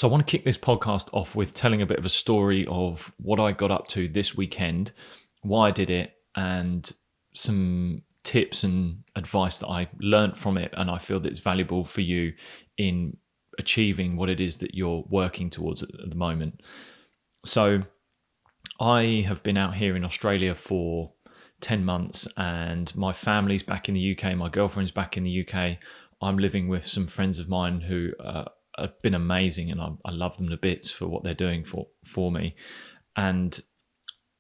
So I want to kick this podcast off with telling a bit of a story of what I got up to this weekend, why I did it, and some tips and advice that I learned from it, and I feel that it's valuable for you in achieving what it is that you're working towards at the moment. So I have been out here in Australia for 10 months and my family's back in the UK, my girlfriend's back in the UK. I'm living with some friends of mine who have been amazing, and I love them to bits for what they're doing for me. And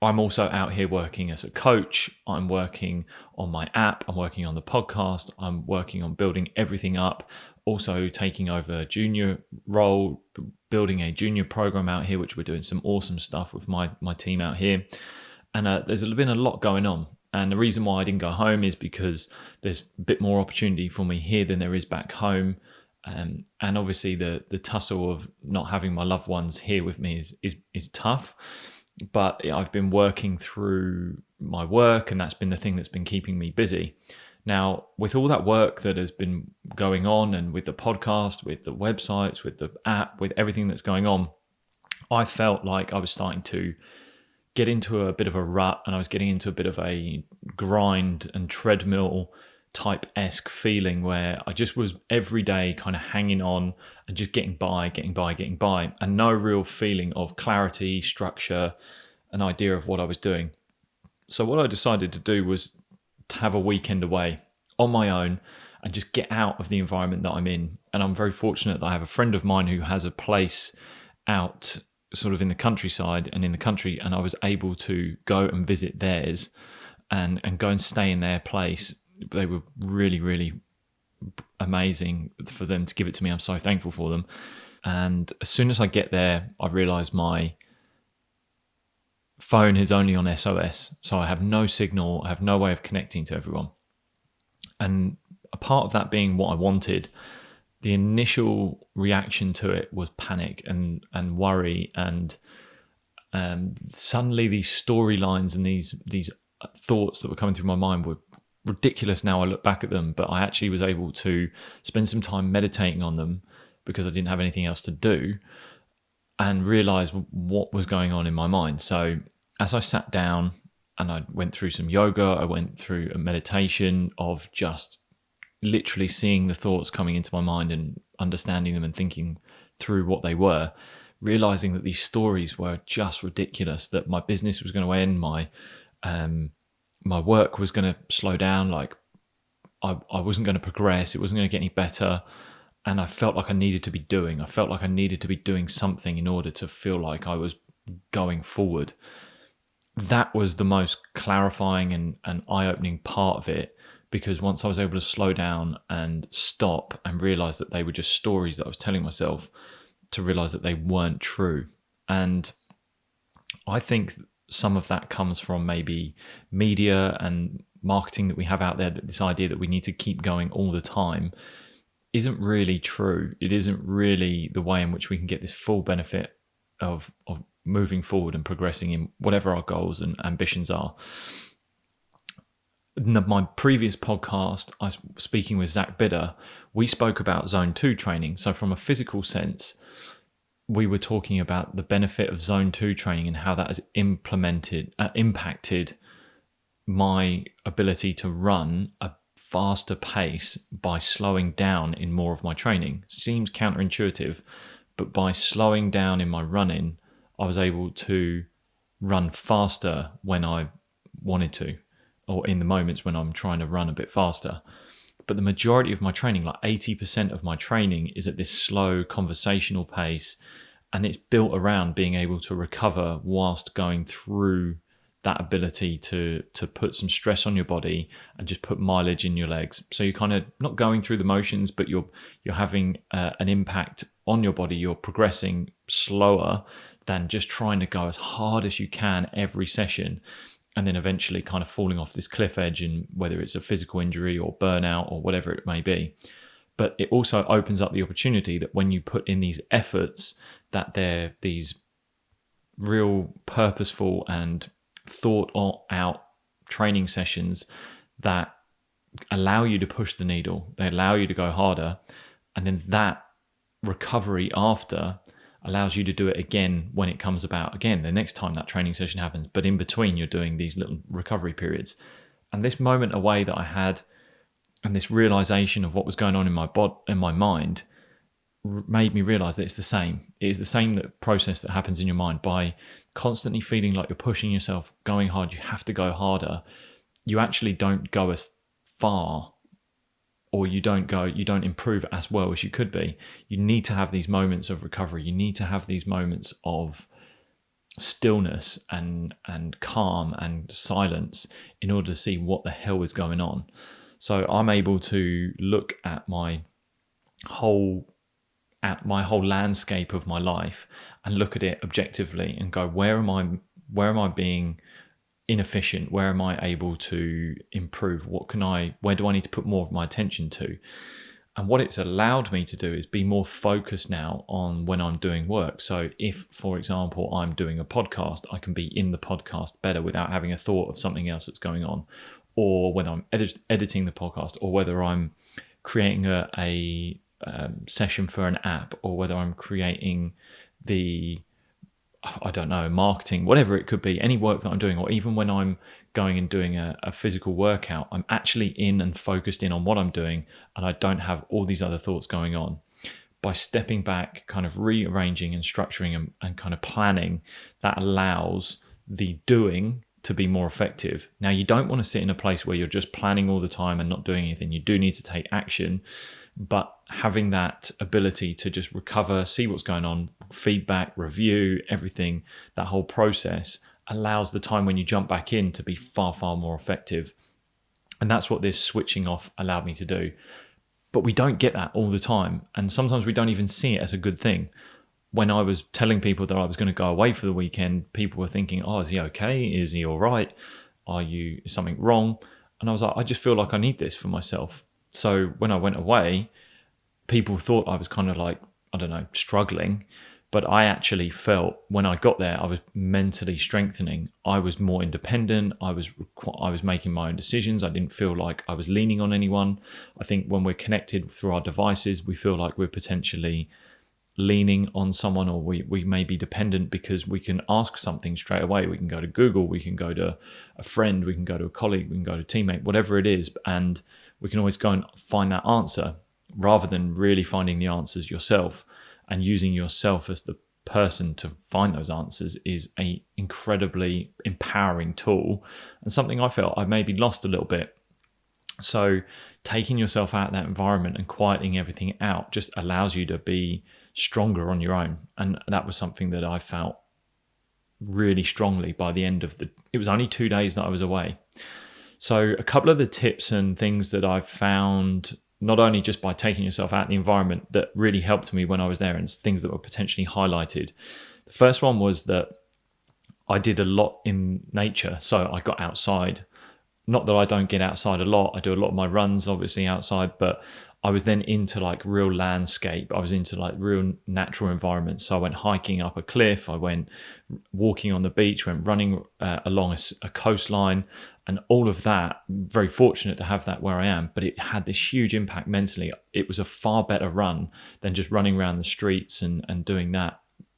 I'm also out here working as a coach. I'm working on my app. I'm working on the podcast. I'm working on building everything up. Also taking over a junior role, building a junior program out here, which we're doing some awesome stuff with my team out here. And there's been a lot going on. And the reason why I didn't go home is because there's a bit more opportunity for me here than there is back home. And obviously the tussle of not having my loved ones here with me is tough. But I've been working through my work, and that's been the thing that's been keeping me busy. Now, with all that work that has been going on, and with the podcast, with the websites, with the app, with everything that's going on, I felt like I was starting to get into a bit of a rut, and I was getting into a bit of a grind and treadmill type-esque feeling where I just was every day kind of hanging on and just getting by, and no real feeling of clarity, structure, an idea of what I was doing. So what I decided to do was to have a weekend away on my own and just get out of the environment that I'm in. And I'm very fortunate that I have a friend of mine who has a place out sort of in the countryside and in the country, and I was able to go and visit theirs and go and stay in their place. They were really, really amazing for them to give it to me. I'm so thankful for them. And as soon as I get there, I realize my phone is only on SOS. So I have no signal. I have no way of connecting to everyone. And a part of that being what I wanted, the initial reaction to it was panic and worry. And suddenly these storylines and these thoughts that were coming through my mind were ridiculous now I look back at them, but I actually was able to spend some time meditating on them because I didn't have anything else to do, and realize what was going on in my mind. So as I sat down and I went through some yoga, I went through a meditation of just literally seeing the thoughts coming into my mind and understanding them and thinking through what they were, realizing that these stories were just ridiculous, that my business was going to end, my work was going to slow down, like I wasn't going to progress, it wasn't going to get any better, and I felt like I needed to be doing something in order to feel like I was going forward. That was the most clarifying and eye-opening part of it, because once I was able to slow down and stop and realize that they were just stories that I was telling myself, to realize that they weren't true. And I think some of that comes from maybe media and marketing that we have out there, that this idea that we need to keep going all the time isn't really true. It isn't really the way in which we can get this full benefit of moving forward and progressing in whatever our goals and ambitions are. In my previous podcast, I was speaking with Zach Bidder. We spoke about Zone 2 training. So from a physical sense, we were talking about the benefit of Zone 2 training and how that has impacted my ability to run a faster pace by slowing down in more of my training. Seems counterintuitive, but by slowing down in my running, I was able to run faster when I wanted to, or in the moments when I'm trying to run a bit faster. But the majority of my training, like 80% of my training, is at this slow conversational pace, and it's built around being able to recover whilst going through that ability to put some stress on your body and just put mileage in your legs. So you're kind of not going through the motions, but you're having an impact on your body. You're progressing slower than just trying to go as hard as you can every session, and then eventually kind of falling off this cliff edge, and whether it's a physical injury or burnout or whatever it may be. But it also opens up the opportunity that when you put in these efforts, that they're these real purposeful and thought out training sessions that allow you to push the needle. They allow you to go harder. And then that recovery after allows you to do it again when it comes about again, the next time that training session happens. But in between, you're doing these little recovery periods. And this moment away that I had, and this realization of what was going on in my mind, made me realize that it's the same. It is the same process that happens in your mind. By constantly feeling like you're pushing yourself, going hard, you have to go harder, you actually don't go as far, or you don't improve as well as you could be. You need to have these moments of recovery. You need to have these moments of stillness and calm and silence in order to see what the hell is going on. So I'm able to look at my whole landscape of my life and look at it objectively and go, where am I being inefficient? Where am I able to improve? Where do I need to put more of my attention to? And what it's allowed me to do is be more focused now on when I'm doing work. So if, for example, I'm doing a podcast, I can be in the podcast better without having a thought of something else that's going on. Or whether I'm editing the podcast, or whether I'm creating a session for an app, or whether I'm creating marketing, whatever it could be, any work that I'm doing, or even when I'm going and doing a physical workout, I'm actually in and focused in on what I'm doing, and I don't have all these other thoughts going on. By stepping back, kind of rearranging and structuring and kind of planning, that allows the doing to be more effective. Now, you don't want to sit in a place where you're just planning all the time and not doing anything. You do need to take action, but having that ability to just recover, see what's going on, feedback, review, everything, that whole process allows the time when you jump back in to be far, far more effective. And that's what this switching off allowed me to do. But we don't get that all the time. And sometimes we don't even see it as a good thing. When I was telling people that I was going to go away for the weekend, people were thinking, oh, is he okay? Is he all right? Is something wrong? And I was like, I just feel like I need this for myself. So when I went away, people thought I was kind of like, I don't know, struggling. But I actually felt when I got there, I was mentally strengthening. I was more independent. I was making my own decisions. I didn't feel like I was leaning on anyone. I think when we're connected through our devices, we feel like we're potentially leaning on someone, or we may be dependent because we can ask something straight away. We can go to Google, we can go to a friend, we can go to a colleague, we can go to a teammate, whatever it is, and we can always go and find that answer, rather than really finding the answers yourself. And using yourself as the person to find those answers is a incredibly empowering tool, and something I felt I maybe lost a little bit. So taking yourself out of that environment and quieting everything out just allows you to be stronger on your own. And that was something that I felt really strongly by the end of it was only 2 days that I was away. So a couple of the tips and things that I've found, not only just by taking yourself out of the environment, that really helped me when I was there, and things that were potentially highlighted. The first one was that I did a lot in nature. So I got outside. Not that I don't get outside a lot. I do a lot of my runs obviously outside, but I was then into like real landscape. I was into like real natural environments. So I went hiking up a cliff. I went walking on the beach, went running along a coastline, and all of that. Very fortunate to have that where I am, but it had this huge impact mentally. It was a far better run than just running around the streets and doing that.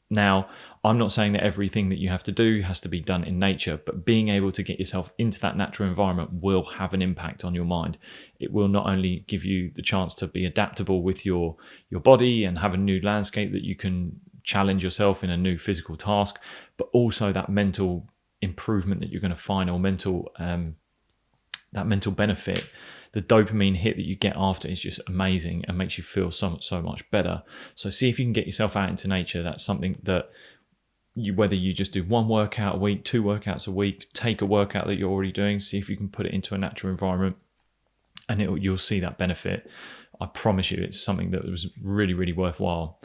Now, I'm not saying that everything that you have to do has to be done in nature, but being able to get yourself into that natural environment will have an impact on your mind. It will not only give you the chance to be adaptable with your body and have a new landscape that you can challenge yourself in a new physical task, but also that mental improvement that you're going to find, or that mental benefit. The dopamine hit that you get after is just amazing and makes you feel so much better. So see if you can get yourself out into nature. That's something that whether you just do one workout a week, 2 workouts a week, take a workout that you're already doing, see if you can put it into a natural environment, and you'll see that benefit. I promise you, it's something that was really, really worthwhile.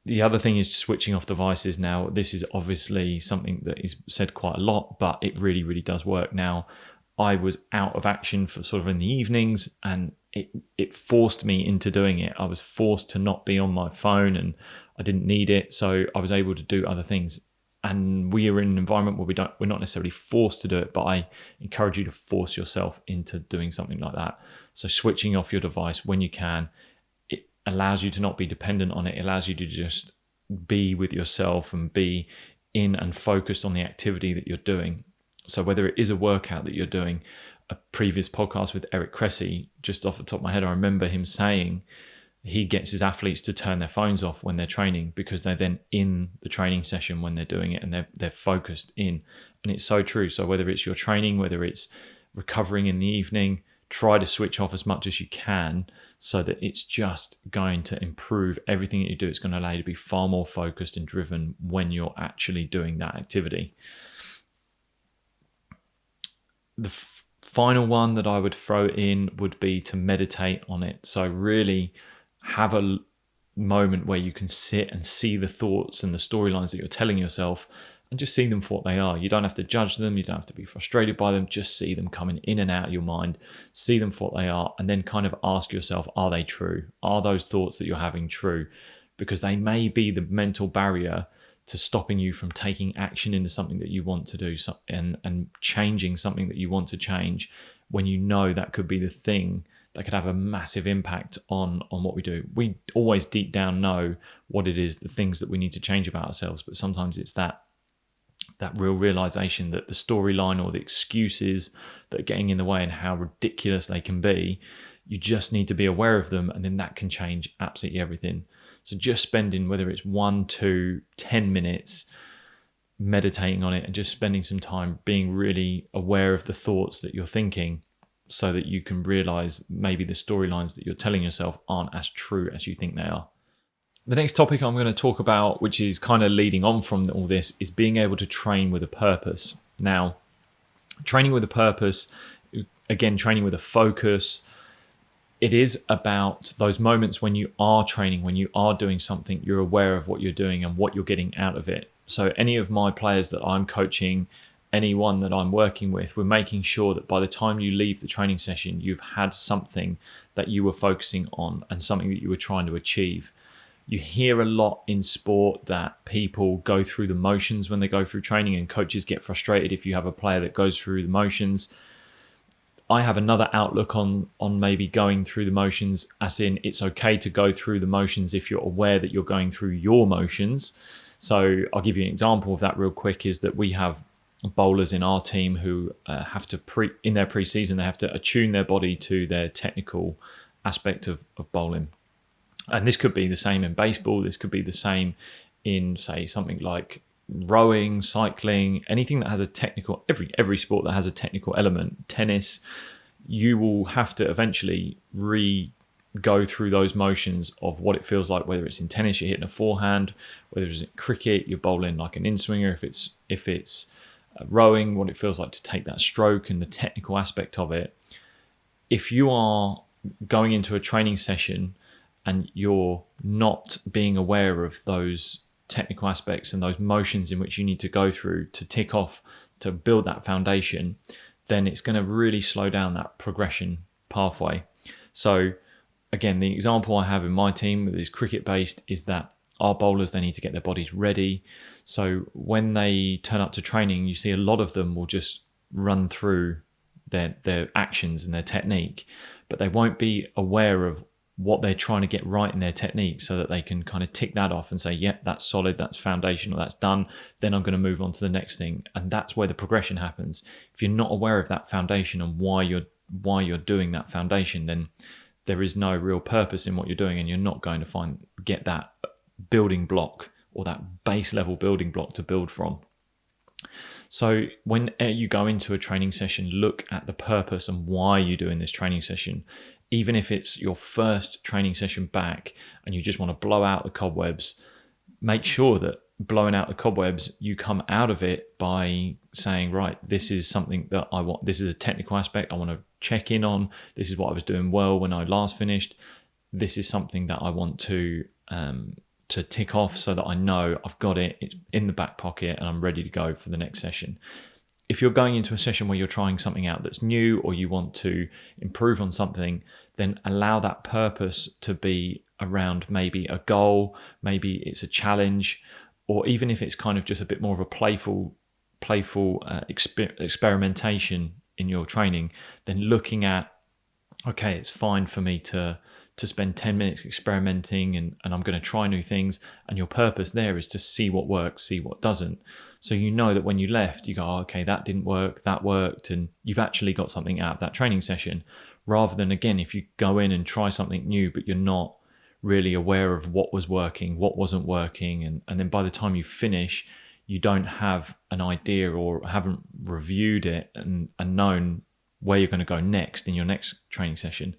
The other thing is switching off devices. Now, this is obviously something that is said quite a lot, but it really, really does work. Now, I was out of action for sort of in the evenings, and it forced me into doing it. I was forced to not be on my phone, and I didn't need it, so I was able to do other things. And we are in an environment where we're not necessarily forced to do it, but I encourage you to force yourself into doing something like that. So switching off your device when you can, it allows you to not be dependent on it. It allows you to just be with yourself and be in and focused on the activity that you're doing. So whether it is a workout that you're doing, a previous podcast with Eric Cressy, just off the top of my head, I remember him saying he gets his athletes to turn their phones off when they're training, because they're then in the training session when they're doing it, and they're focused in. And it's so true. So whether it's your training, whether it's recovering in the evening, try to switch off as much as you can, so that it's just going to improve everything that you do. It's going to allow you to be far more focused and driven when you're actually doing that activity. The final one that I would throw in would be to meditate on it. So really have a moment where you can sit and see the thoughts and the storylines that you're telling yourself, and just see them for what they are. You don't have to judge them. You don't have to be frustrated by them. Just see them coming in and out of your mind. See them for what they are, and then kind of ask yourself, are they true? Are those thoughts that you're having true? Because they may be the mental barrier to stopping you from taking action into something that you want to do, and changing something that you want to change, when you know that could be the thing that could have a massive impact on what we do. We always deep down know what it is, the things that we need to change about ourselves, but sometimes it's that real realization that the storyline or the excuses that are getting in the way and how ridiculous they can be, you just need to be aware of them, and then that can change absolutely everything. So just spending, whether it's 1 to 10 minutes meditating on it, and just spending some time being really aware of the thoughts that you're thinking, so that you can realize maybe the storylines that you're telling yourself aren't as true as you think they are. The next topic I'm going to talk about, which is kind of leading on from all this, is being able to train with a purpose. Now, training with a purpose, again, training with a focus, it is about those moments when you are training, when you are doing something, you're aware of what you're doing and what you're getting out of it. So any of my players that I'm coaching, anyone that I'm working with, we're making sure that by the time you leave the training session, you've had something that you were focusing on and something that you were trying to achieve. You hear a lot in sport that people go through the motions when they go through training, and coaches get frustrated if you have a player that goes through the motions. I have another outlook on maybe going through the motions, as in it's okay to go through the motions if you're aware that you're going through your motions. So I'll give you an example of that real quick, is that we have bowlers in our team who have to, in their pre-season, they have to attune their body to their technical aspect of bowling. And this could be the same in baseball. This could be the same in, say, something like rowing, cycling, anything that has a technical, every sport that has a technical element, tennis. You will have to eventually go through those motions of what it feels like, whether it's in tennis, you're hitting a forehand, whether it's in cricket, you're bowling like an in-swinger, if it's rowing, what it feels like to take that stroke and the technical aspect of it. If you are going into a training session and you're not being aware of those technical aspects and those motions in which you need to go through to tick off to build that foundation, then it's going to really slow down that progression pathway. So again, the example I have in my team that is cricket based is that our bowlers, they need to get their bodies ready. So when they turn up to training, you see a lot of them will just run through their actions and their technique, but they won't be aware of what they're trying to get right in their technique, so that they can kind of tick that off and say, yep, that's solid, that's foundational, that's done. Then I'm going to move on to the next thing. And that's where the progression happens. If you're not aware of that foundation and why you're doing that foundation, then there is no real purpose in what you're doing, and you're not going to get that building block or that base level building block to build from. So when you go into a training session, look at the purpose and why you're doing this training session. Even if it's your first training session back and you just want to blow out the cobwebs, make sure that blowing out the cobwebs, you come out of it by saying, right, this is something that I want. This is a technical aspect I want to check in on. This is what I was doing well when I last finished. This is something that I want to tick off so that I know I've got it, it's in the back pocket, and I'm ready to go for the next session. If you're going into a session where you're trying something out that's new, or you want to improve on something, then allow that purpose to be around maybe a goal, maybe it's a challenge, or even if it's kind of just a bit more of a playful experimentation in your training, then looking at, okay, it's fine for me to to spend 10 minutes experimenting and I'm going to try new things. And your purpose there is to see what works, see what doesn't. So you know that when you left, you go, oh, okay, that didn't work, that worked. And you've actually got something out of that training session. Rather than, again, if you go in and try something new, but you're not really aware of what was working, what wasn't working. And then by the time you finish, you don't have an idea or haven't reviewed it and known where you're going to go next in your next training session.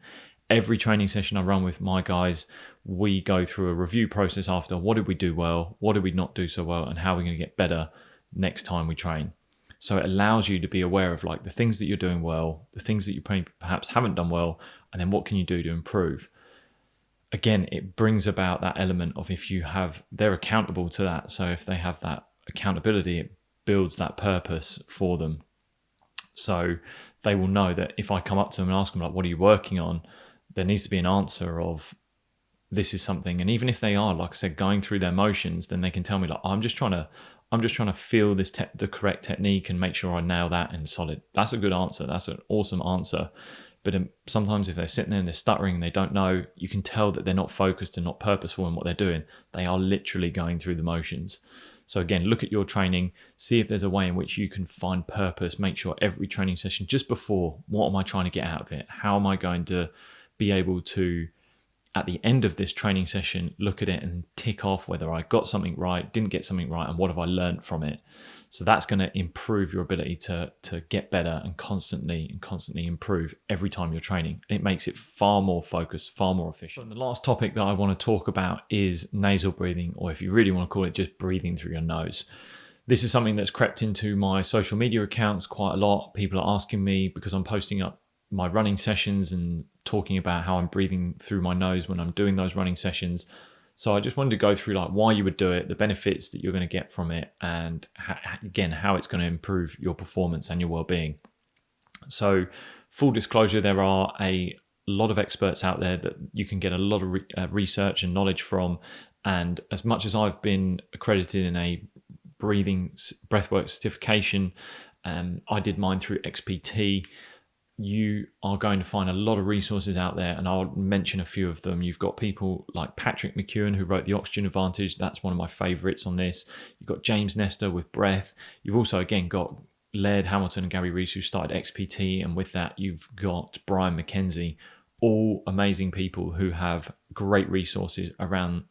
Every training session I run with my guys, we go through a review process after. What did we do well? What did we not do so well? And how are we going to get better next time we train? So it allows you to be aware of like the things that you're doing well, the things that you perhaps haven't done well, and then what can you do to improve? Again, it brings about that element of if you have, they're accountable to that. So if they have that accountability, it builds that purpose for them. So they will know that if I come up to them and ask them like, what are you working on? There needs to be an answer of this is something. And even if they are, like I said, going through their motions, then they can tell me like, I'm just trying to feel this the correct technique and make sure I nail that and solid. That's a good answer. That's an awesome answer. But sometimes if they're sitting there and they're stuttering and they don't know, you can tell that they're not focused and not purposeful in what they're doing. They are literally going through the motions. So again, look at your training, see if there's a way in which you can find purpose. Make sure every training session just before, what am I trying to get out of it? How am I going to be able to, at the end of this training session, look at it and tick off whether I got something right, didn't get something right, and what have I learned from it? So that's going to improve your ability to get better and constantly improve every time you're training. It makes it far more focused, far more efficient. And the last topic that I want to talk about is nasal breathing, or if you really want to call it, just breathing through your nose. This is something that's crept into my social media accounts quite a lot. People are asking me because I'm posting up my running sessions and talking about how I'm breathing through my nose when I'm doing those running sessions. So I just wanted to go through like why you would do it, the benefits that you're going to get from it, and again, how it's going to improve your performance and your well-being. So full disclosure, there are a lot of experts out there that you can get a lot of research and knowledge from. And as much as I've been accredited in a breathwork certification, I did mine through XPT. You are going to find a lot of resources out there, and I'll mention a few of them. You've got people like Patrick McEwen, who wrote The Oxygen Advantage. That's one of my favorites on this. You've got James Nestor with breath. You've also, again, got Laird Hamilton and Gary Rees, who started XPT. And with that, you've got Brian McKenzie, all amazing people who have great resources around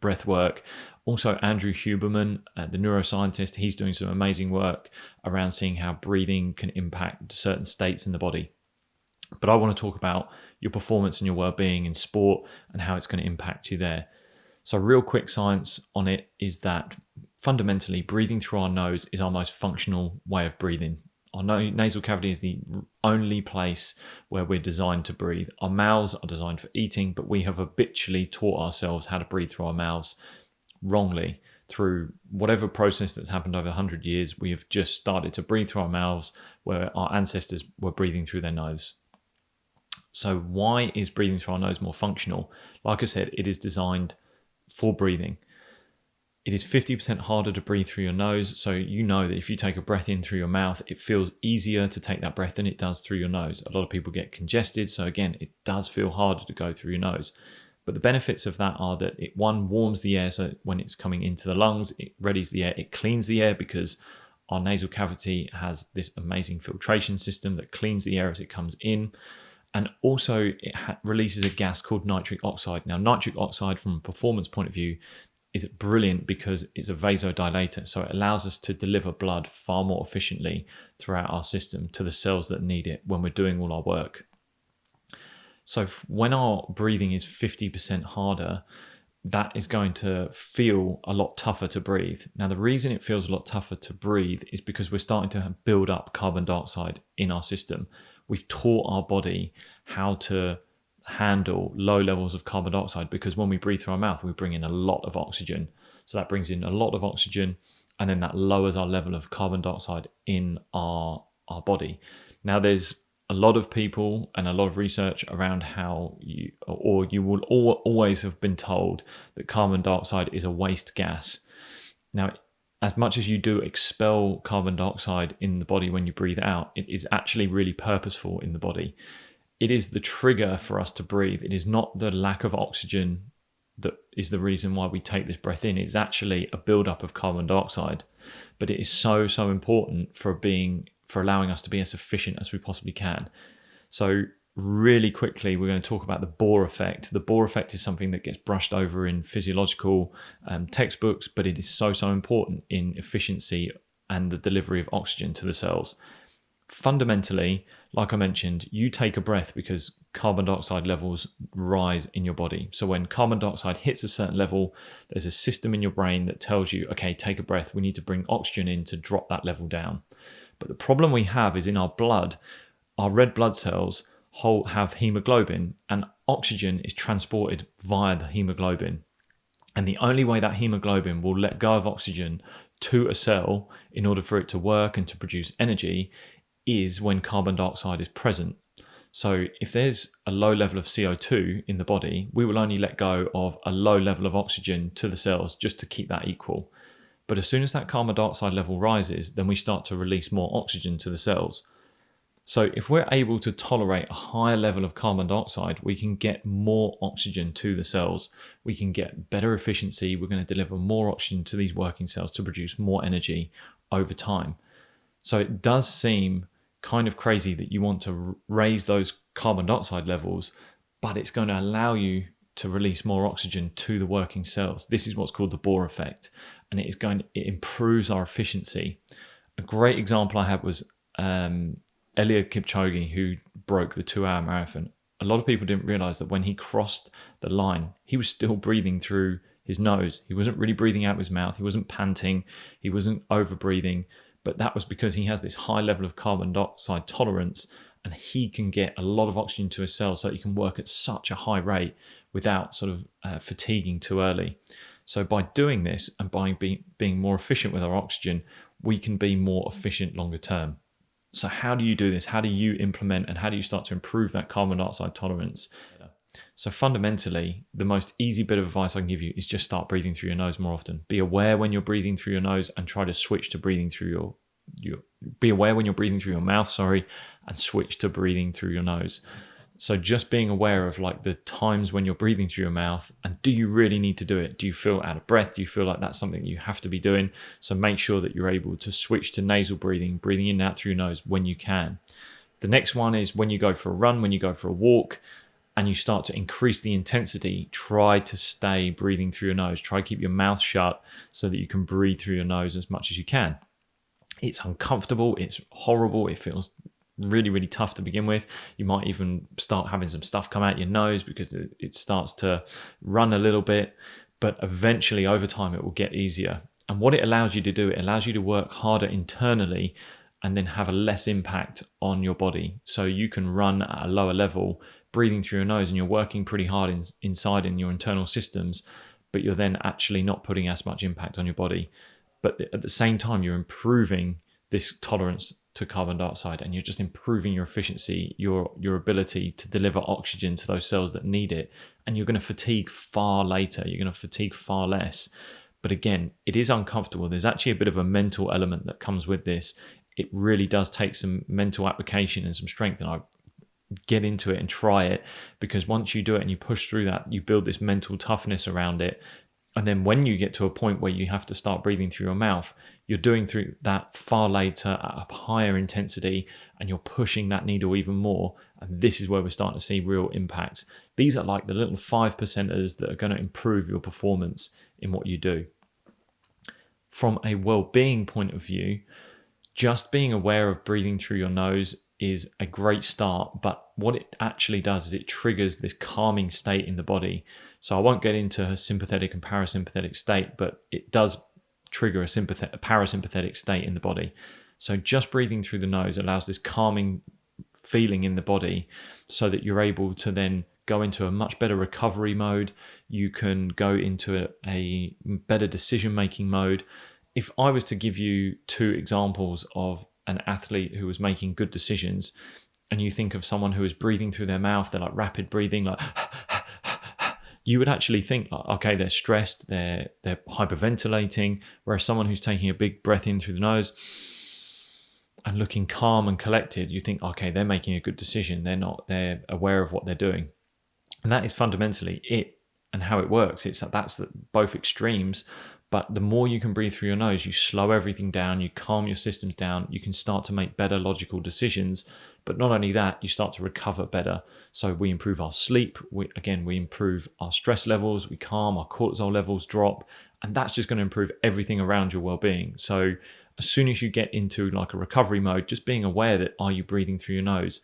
breath work. Also, Andrew Huberman, the neuroscientist, he's doing some amazing work around seeing how breathing can impact certain states in the body. But I want to talk about your performance and your well-being in sport and how it's going to impact you there. So real quick science on it is that fundamentally breathing through our nose is our most functional way of breathing. Our nasal cavity is the only place where we're designed to breathe. Our mouths are designed for eating, but we have habitually taught ourselves how to breathe through our mouths wrongly. Through whatever process that's happened over 100 years, we have just started to breathe through our mouths where our ancestors were breathing through their nose. So why is breathing through our nose more functional? Like I said, it is designed for breathing. It is 50% harder to breathe through your nose. So you know that if you take a breath in through your mouth, it feels easier to take that breath than it does through your nose. A lot of people get congested. So again, it does feel harder to go through your nose. But the benefits of that are that it, one, warms the air. So when it's coming into the lungs, it readies the air. It cleans the air because our nasal cavity has this amazing filtration system that cleans the air as it comes in. And also it releases a gas called nitric oxide. Now, nitric oxide from a performance point of view is brilliant because it's a vasodilator. So it allows us to deliver blood far more efficiently throughout our system to the cells that need it when we're doing all our work. So when our breathing is 50% harder, that is going to feel a lot tougher to breathe. Now, the reason it feels a lot tougher to breathe is because we're starting to build up carbon dioxide in our system. We've taught our body how to handle low levels of carbon dioxide because when we breathe through our mouth, we bring in a lot of oxygen. So that brings in a lot of oxygen, and then that lowers our level of carbon dioxide in our body. Now, there's a lot of people and a lot of research around how you will always have been told that carbon dioxide is a waste gas. Now, as much as you do expel carbon dioxide in the body when you breathe out, it is actually really purposeful in the body. it is the trigger for us to breathe. It is not the lack of oxygen that is the reason why we take this breath in. It's actually a buildup of carbon dioxide, but it is so important for allowing us to be as efficient as we possibly can. So really quickly, we're going to talk about the Bohr effect. The Bohr effect is something that gets brushed over in physiological textbooks, but it is so important in efficiency and the delivery of oxygen to the cells. Fundamentally, like I mentioned, you take a breath because carbon dioxide levels rise in your body. So when carbon dioxide hits a certain level, there's a system in your brain that tells you, okay, take a breath. We need to bring oxygen in to drop that level down. But the problem we have is in our blood, our red blood cells have hemoglobin, and oxygen is transported via the hemoglobin. And the only way that hemoglobin will let go of oxygen to a cell in order for it to work and to produce energy is when carbon dioxide is present. So if there's a low level of CO2 in the body, we will only let go of a low level of oxygen to the cells just to keep that equal. But as soon as that carbon dioxide level rises, then we start to release more oxygen to the cells. So if we're able to tolerate a higher level of carbon dioxide, we can get more oxygen to the cells. We can get better efficiency. We're going to deliver more oxygen to these working cells to produce more energy over time. So it does seem kind of crazy that you want to raise those carbon dioxide levels, but it's going to allow you to release more oxygen to the working cells. This is what's called the Bohr effect, and it improves our efficiency. A great example I had was Eliud Kipchoge, who broke the 2-hour marathon. A lot of people didn't realize that when he crossed the line, he was still breathing through his nose. He wasn't really breathing out of his mouth. He wasn't panting. He wasn't over breathing. But that was because he has this high level of carbon dioxide tolerance, and he can get a lot of oxygen to his cells so he can work at such a high rate without sort of fatiguing too early. So by doing this and by being more efficient with our oxygen, we can be more efficient longer term. So how do you do this? How do you implement and how do you start to improve that carbon dioxide tolerance? So fundamentally, the most easy bit of advice I can give you is just start breathing through your nose more often. Be aware when you're breathing through your nose and try to switch to breathing through be aware when you're breathing through your mouth, and switch to breathing through your nose. So just being aware of like the times when you're breathing through your mouth, and do you really need to do it? Do you feel out of breath? Do you feel like that's something you have to be doing? So make sure that you're able to switch to nasal breathing in and out through your nose when you can. The next one is when you go for a run, when you go for a walk, and you start to increase the intensity, try to stay breathing through your nose. Try to keep your mouth shut so that you can breathe through your nose as much as you can. It's uncomfortable, it's horrible, it feels really tough to begin with. You might even start having some stuff come out your nose because it starts to run a little bit, but eventually over time it will get easier. And what it allows you to do, it allows you to work harder internally and then have a less impact on your body. So you can run at a lower level breathing through your nose and you're working pretty hard inside in your internal systems, but you're then actually not putting as much impact on your body. But at the same time, you're improving this tolerance to carbon dioxide and you're just improving your efficiency, your ability to deliver oxygen to those cells that need it. And you're going to fatigue far later. You're going to fatigue far less. But again, it is uncomfortable. There's actually a bit of a mental element that comes with this. It really does take some mental application and some strength. And I get into it and try it, because once you do it and you push through that, you build this mental toughness around it. And then when you get to a point where you have to start breathing through your mouth, you're doing through that far later at a higher intensity, and you're pushing that needle even more. And this is where we're starting to see real impacts. These are like the little 5%ers that are going to improve your performance in what you do. From a well-being point of view, just being aware of breathing through your nose is a great start, but what it actually does is it triggers this calming state in the body. So I won't get into a sympathetic and parasympathetic state, but it does trigger a parasympathetic state in the body. So just breathing through the nose allows this calming feeling in the body so that you're able to then go into a much better recovery mode. You can go into a better decision-making mode. If I was to give you two examples of an athlete who was making good decisions, and you think of someone who is breathing through their mouth, they're like rapid breathing, like you would actually think, like, okay, they're stressed, they're hyperventilating, whereas someone who's taking a big breath in through the nose, and looking calm and collected, you think, okay, they're making a good decision. They're aware of what they're doing. And that is fundamentally it and how it works. It's that's both extremes. But the more you can breathe through your nose, you slow everything down, you calm your systems down, you can start to make better logical decisions. But not only that, you start to recover better. So we improve our sleep. We improve our stress levels, we calm, our cortisol levels drop. And that's just going to improve everything around your well-being. So as soon as you get into like a recovery mode, just being aware that, are you breathing through your nose?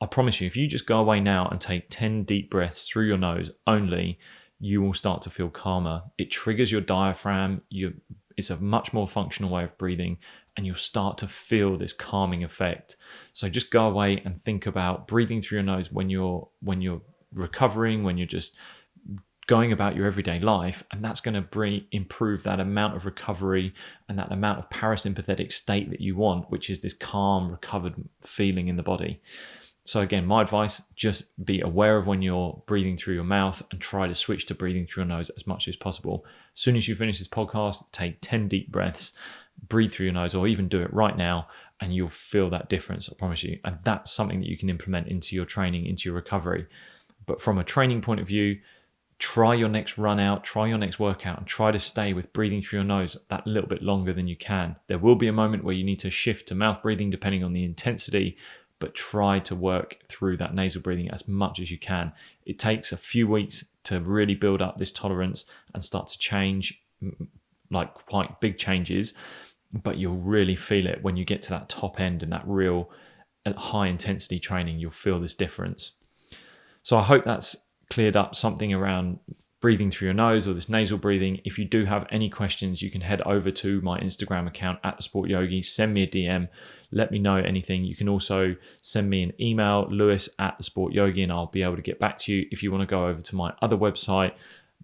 I promise you, if you just go away now and take 10 deep breaths through your nose only, you will start to feel calmer. It triggers your diaphragm. It's a much more functional way of breathing, and you'll start to feel this calming effect. So just go away and think about breathing through your nose when you're recovering, when you're just going about your everyday life, and that's going to improve that amount of recovery and that amount of parasympathetic state that you want, which is this calm, recovered feeling in the body. So again, my advice, just be aware of when you're breathing through your mouth and try to switch to breathing through your nose as much as possible. As soon as you finish this podcast, take 10 deep breaths, breathe through your nose, or even do it right now, and you'll feel that difference, I promise you. And that's something that you can implement into your training, into your recovery. But from a training point of view, try your next run out, try your next workout, and try to stay with breathing through your nose that little bit longer than you can. There will be a moment where you need to shift to mouth breathing depending on the intensity, but try to work through that nasal breathing as much as you can. It takes a few weeks to really build up this tolerance and start to change, like quite big changes, but you'll really feel it when you get to that top end and that real high intensity training. You'll feel this difference. So I hope that's cleared up something around breathing through your nose or this nasal breathing. If you do have any questions, you can head over to my Instagram account @thesportyogi, send me a DM, let me know anything. You can also send me an email, lewis@thesportyogi, and I'll be able to get back to you. If you want to go over to my other website,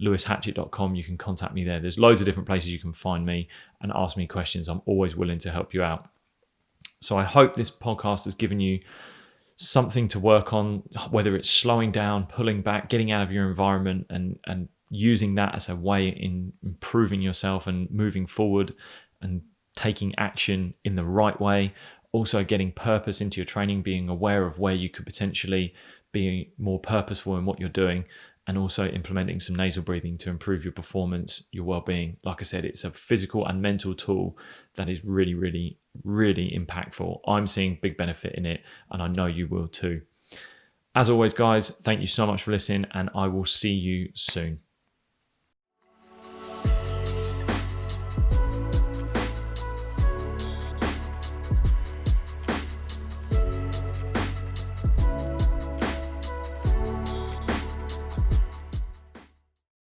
lewishatchett.com, you can contact me there. There's loads of different places you can find me and ask me questions. I'm always willing to help you out. So I hope this podcast has given you something to work on, whether it's slowing down, pulling back, getting out of your environment, and using that as a way in improving yourself and moving forward and taking action in the right way. Also getting purpose into your training, being aware of where you could potentially be more purposeful in what you're doing, and also implementing some nasal breathing to improve your performance, your well-being. Like I said, it's a physical and mental tool that is really, really, really impactful. I'm seeing big benefit in it, and I know you will too. As always, guys, thank you so much for listening, and I will see you soon.